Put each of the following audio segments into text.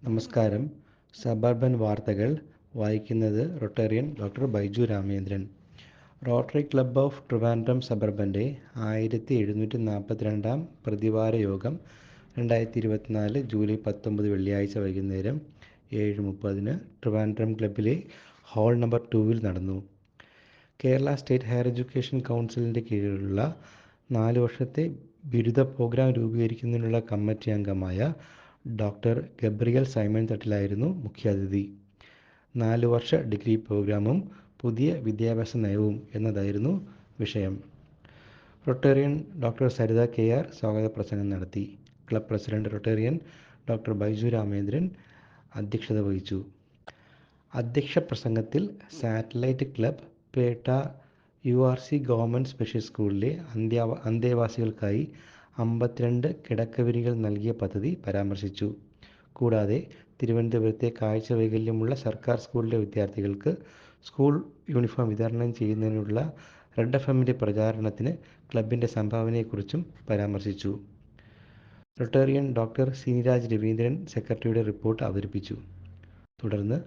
നമസ്കാരം. സബർബൻ വാർത്തകൾ വായിക്കുന്നത് Rotarian doctor Baiju Ramendran. Rotary club of Trivandrum സബർബൻ്റെ 1742 പ്രതിവാര യോഗം 2024 ജൂലൈ 19 വെള്ളിയാഴ്ച വൈകുന്നേരം 7:30 ട്രിവാൻഡ്രം ക്ലബ്ബിലെ ഹാൾ നമ്പർ 2-ൽ നടന്നു. കേരള സ്റ്റേറ്റ് ഹയർ എഡ്യൂക്കേഷൻ കൗൺസിലിൻ്റെ കീഴിലുള്ള 4 വർഷത്തെ ബിരുദ പ്രോഗ്രാം രൂപീകരിക്കുന്നതിനുള്ള കമ്മിറ്റി അംഗമായ ഡോക്ടർ ഗബ്രിയൽ സൈമൺ തട്ടിലായിരുന്നു മുഖ്യാതിഥി. 4 വർഷ ഡിഗ്രി പ്രോഗ്രാമും പുതിയ വിദ്യാഭ്യാസ നയവും എന്നതായിരുന്നു വിഷയം. റൊട്ടേറിയൻ ഡോക്ടർ സരിത KR സ്വാഗത പ്രസംഗം നടത്തി. Club president Rotarian doctor Baiju Ramendran അധ്യക്ഷത വഹിച്ചു. അധ്യക്ഷ പ്രസംഗത്തിൽ satellite club Pettah URC government special സ്കൂളിലെ അന്തേവാസികൾക്കായി 52 കിടക്കവരികൾ നൽകിയ പദ്ധതി പരാമർശിച്ചു. കൂടാതെ തിരുവനന്തപുരത്തെ കാഴ്ചവൈകല്യമുള്ള സർക്കാർ സ്കൂളിലെ വിദ്യാർത്ഥികൾക്ക് സ്കൂൾ യൂണിഫോം വിതരണം ചെയ്യുന്നതിനുള്ള റെഡ് FMൻ്റെ പ്രചാരണത്തിന് ക്ലബിൻ്റെ സംഭാവനയെക്കുറിച്ചും പരാമർശിച്ചു. റൊട്ടേറിയൻ ഡോക്ടർ സിനിരാജ് രവീന്ദ്രൻ സെക്രട്ടറിയുടെ റിപ്പോർട്ട് അവതരിപ്പിച്ചു. തുടർന്ന്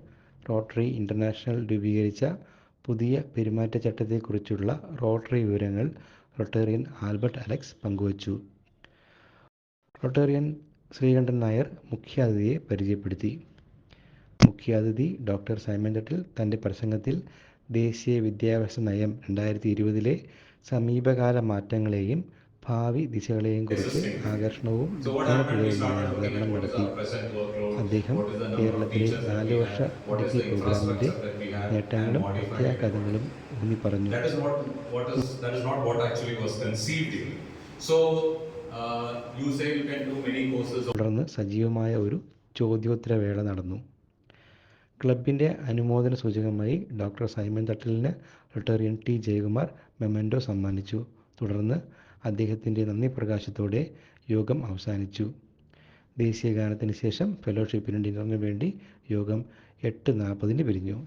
റോട്ടറി ഇൻ്റർനാഷണൽ രൂപീകരിച്ച പുതിയ പെരുമാറ്റച്ചട്ടത്തെക്കുറിച്ചുള്ള റോട്ടറി വിവരങ്ങൾ റൊട്ടേറിയൻ ആൽബർട്ട് അലക്സ് പങ്കുവച്ചു. റൊട്ടേറിയൻ ശ്രീകണ്ഠൻ നായർ മുഖ്യാതിഥിയെ പരിചയപ്പെടുത്തി. മുഖ്യാതിഥി ഡോക്ടർ സൈമൺ തട്ടിൽ തൻ്റെ പ്രസംഗത്തിൽ ദേശീയ വിദ്യാഭ്യാസ നയം 2020-ലെ സമീപകാല മാറ്റങ്ങളെയും ഭാവി ദിശകളെയും കുറിച്ച് ആകർഷണവും വിജ്ഞാനപ്രദവുമായ അവതരണം നടത്തി. അദ്ദേഹം കേരളത്തിലെ 4 വർഷ ഡിഗ്രി പ്രോഗ്രാമിൻ്റെ നേട്ടങ്ങളും പ്രത്യാഘാതങ്ങളും ഊന്നിപ്പറഞ്ഞു. That is not what actually was conceived in. So you say you can do many courses. തുടർന്ന് സജീവമായ ഒരു ചോദ്യോത്തരവേള നടന്നു. ക്ലബിൻ്റെ അനുമോദന സൂചകമായി ഡോക്ടർ സൈമൺ തട്ടലിന് റൊട്ടേറിയൻ T ജയകുമാർ മെമൻറ്റോ സമ്മാനിച്ചു. തുടർന്ന് അദ്ദേഹത്തിൻ്റെ നന്ദി പ്രകാശത്തോടെ യോഗം അവസാനിച്ചു. ദേശീയ ഗാനത്തിന് ശേഷം ഫെലോഷിപ്പിനും ഡിന്നറിനു വേണ്ടി യോഗം 8:40 പിരിഞ്ഞു.